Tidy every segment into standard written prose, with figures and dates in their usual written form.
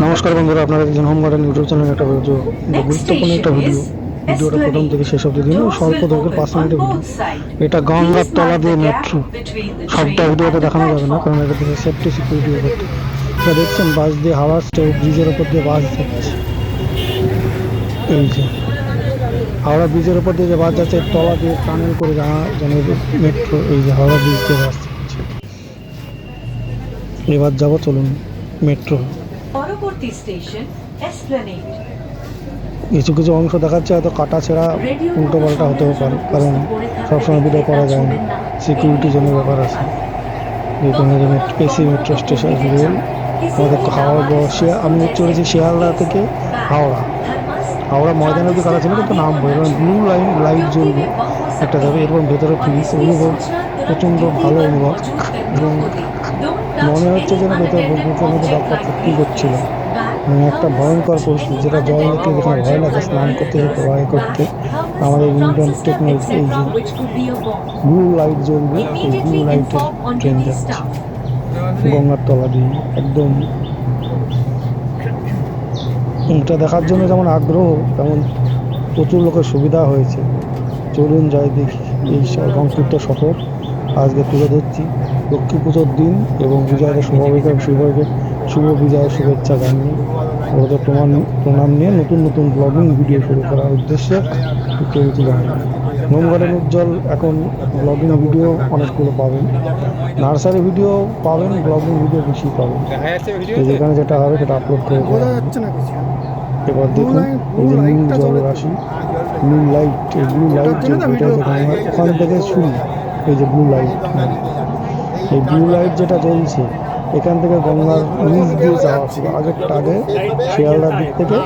নমস্কার বন্ধুরা, আপনারা দেখছেন হোম গার্ডেন ইউটিউব চ্যানেলের একটা গুরুত্বপূর্ণ একটা ভিডিওটা প্রথম থেকে শেষ অবধি দিন। স্বল্প দৈর্ঘ্যের 5 মিনিটের ভিডিও। এটা গঙ্গার তলা দিয়ে মেট্রো। সবটা ভিডিওতে দেখানো যাবে না, কারণ এটা থেকে সেফটি সিকিউরিটি ব্যাপারটা। এটা দেখছেন বাস দিয়ে হাওড়া ব্রিজের ওপর দিয়ে বাস যাচ্ছে। এই যে হাওড়া ব্রিজের ওপর দিয়ে যে বাস যাচ্ছে, তলা দিয়ে টানেল করে জানা মেট্রো। এই যে হাওড়া ব্রিজ দিয়ে বাস যাচ্ছে। এবার যাবো, চলুন মেট্রো। পরবর্তী স্টেশন এসপ্ল্যানেড। কিছু কিছু অংশ দেখাচ্ছে, হয়তো কাটা ছেঁড়া উল্টো পাল্টা হতেও পারে, কারণ সবসময় ভিডিও করা যায় না, সিকিউরিটির জন্য ব্যাপার আছে। যেখানে এসি মেট্রো স্টেশন রেল আমাদের হাওড়া আমি চলেছি শিয়ালদা থেকে হাওড়া। হাওড়া ময়দান অব্দি কাটা ছিল, কিন্তু নামবো এবার ব্লু লাইট জ্বলবে একটা যাবে, এরপর ভেতরে ফিরিস অনুভব প্রচণ্ড ভালো অনুভব। এবং মনে হচ্ছে যেন ভেতরে বুকের মধ্যে ডাক্তার ফুটকি করছিল। মানে একটা ভয়ঙ্কর পরিস্থিতি, যেটা জল দেখলে যেখানে ভয় লাগে স্নান করতে যেতে ভয় করতে, আমাদের ইন্ডিয়ান টেকনোলজি এই যে ব্লু লাইট জ্বলবে, এই ব্লু লাইটের ট্রেন যাচ্ছে গঙ্গার তলা দিয়ে একদম। এটা দেখার জন্য যেমন আগ্রহ, তেমন প্রচুর লোকের সুবিধা হয়েছে। চলুন যাই দেখি। এই সংক্ষিপ্ত সফর আজকে তুলে ধরছি লক্ষ্মী পুজোর দিন এবং বিজয়ের শুভ বিজয়ের শুভেচ্ছা জানিয়ে ওদের প্রণাম নিয়ে নতুন ব্লগিং ভিডিও শুরু করার উদ্দেশ্যে চলছি। হোম গার্ডেন উজ্জ্বল এখন ব্লগিং ভিডিও অনেকগুলো পাবেন, নার্সারি ভিডিও পাবেন, ব্লগিং ভিডিও বেশি পাবেন। যেখানে যেটা হবে সেটা আপলোড করে দেওয়া হবে। এবার দেখুন এই যে নীল জলের রাশি, ব্লু লাইট, এই ব্লু লাইট যেটা ওখান থেকে শুরু। এই যে ব্লু লাইট, এই ব্লু লাইট যেটা জ্বলছে এখান থেকে গঙ্গার নিচ দিয়ে যাওয়া শুরু। আগে শিয়ালদার দিক থেকে,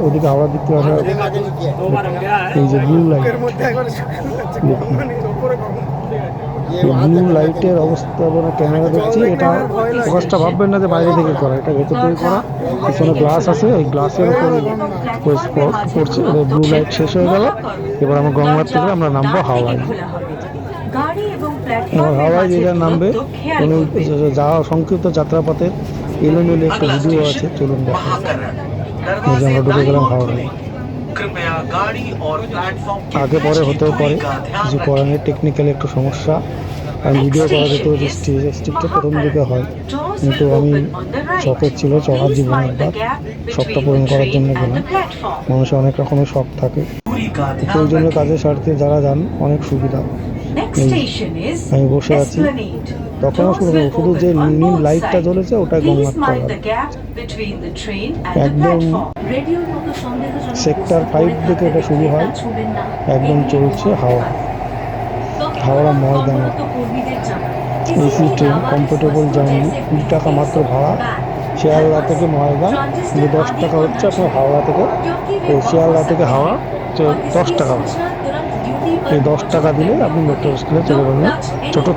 ওদিকে হাওড়ার দিক থেকে আসা। এই যে ব্লু লাইট দেখুন, ব্লু লাইটের অবস্থা মানে ক্যামেরা দেখছি। এটা ফোকাসটা ভাববেন না যে বাইরে থেকে করা, এটা ভেতর থেকে করা। পিছনে গ্লাস আছে, ওই গ্লাসের উপরে পড়ছে। ব্লু লাইট শেষ হয়ে গেল, এবার আমরা গঙ্গার থেকে আমরা নামবো হাওড়ায়। হাওড়ায় যে নামবে যাওয়া সংক্ষিপ্ত যাত্রাপথের এলোমেলো একটা ভিডিও আছে, চলুন দেখা। আমরা ঢুকে গেলাম হাওড়ায়। আগে পরে হতেও পারে, কিছু করার নেই, টেকনিক্যালি একটু সমস্যা। আমি ভিডিও করা যেতে হচ্ছে স্টিকটা প্রথম দিকে হয়, কিন্তু আমি শখের ছিল চড়ার জীবন একবার, শখটা পূরণ করার জন্য গেলাম। মানুষের অনেক রকমের শখ থাকে, প্রয়োজনীয় কাজের স্বার্থে যারা যান অনেক সুবিধা। আমি বসে আছি, তখনও শুধু যে নীল লাইটটা জ্বলেছে ওটাই গঙ্গার তলা। একদম সেক্টর 5 থেকে এটা শুরু হয়, একদম চলছে হাওড়া ময়দানে। এসি ট্রেন, কমফোর্টেবল জার্নি, 20 টাকা মাত্র ভাড়া শিয়ালদা থেকে ময়দান, কিন্তু 10 টাকা হচ্ছে আপনার হাওড়া থেকে, শিয়ালদা থেকে হাওড়া 10 টাকা। এই 10 টাকা দিলে আপনি মেট্রো স্টেশনে চলে যাবেন। ছোটো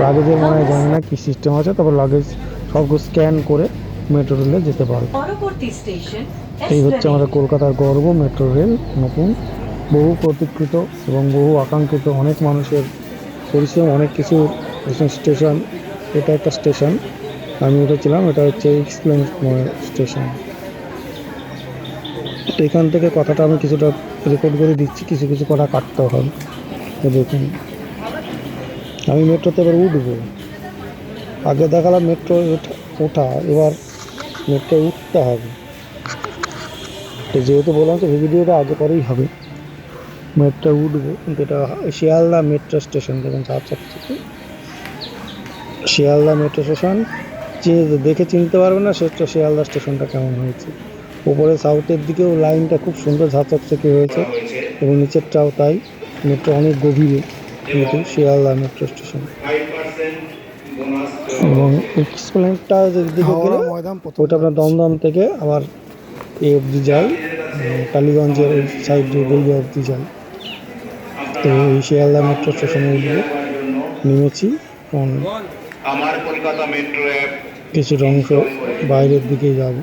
লাগেজের মনে হয় জানি না কি সিস্টেম আছে, তবে লাগেজ সবগুলো স্ক্যান করে মেট্রো রেলে যেতে পারবে। এই হচ্ছে আমাদের কলকাতার গর্ব, মেট্রো রেল। নতুন, বহু প্রতীক্ষিত এবং বহু আকাঙ্ক্ষিত, অনেক মানুষের পরিশ্রম, অনেক কিছু স্টেশন। এটা একটা স্টেশন আমি উঠেছিলাম, এটা হচ্ছে এক্সপ্লেনেড স্টেশন। তো এখান থেকে কথাটা আমি কিছুটা রেকর্ড করে দিচ্ছি, কিছু কিছু কথা কাটতে হবে। তো দেখুন, আমি মেট্রোতে এবার উঠবো। আগে দেখালাম মেট্রো ওঠা, এবার মেট্রো উঠতে হবে। তো যেহেতু বললাম তো ভিডিওটা আগে পরেই হবে, মেট্রো উঠবো। কিন্তু এটা শিয়ালদা মেট্রো স্টেশন, দেখুন থেকে শিয়ালদা মেট্রো স্টেশন দেখে চিনতে পারবে না সেটা শিয়ালদা স্টেশনটা কেমন হয়েছে। উপরে সাউথের দিকেও লাইনটা খুব সুন্দর ঝাঁচকচকে হয়েছে, এবং নিচেরটাও তাই। মেট্রো অনেক গভীরে, কিন্তু শিয়ালদা মেট্রো স্টেশন। এবং এক্সপ্লেনেডটা দিকে গেলে ওটা আপনার দমদম থেকে আবার এ অবধি যায়, টালিগঞ্জের ওই সাইড দিয়ে গড়িয়া অবধি যায়। তো এই শিয়ালদা মেট্রো স্টেশনে উঠবো, নেমেছি। কিছুটা অংশ বাইরের দিকে যাব।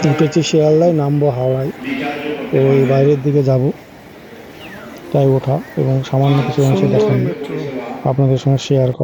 উঠেছি শিয়ালদায়, নামবো হাওড়ায়, তো ওই বাইরের দিকে যাব। তো তাই ওঠা এবং সামান্য কিছু অংশ সুন্দর দেখানো মেট্রো। আপনাদের সঙ্গে শেয়ার করা।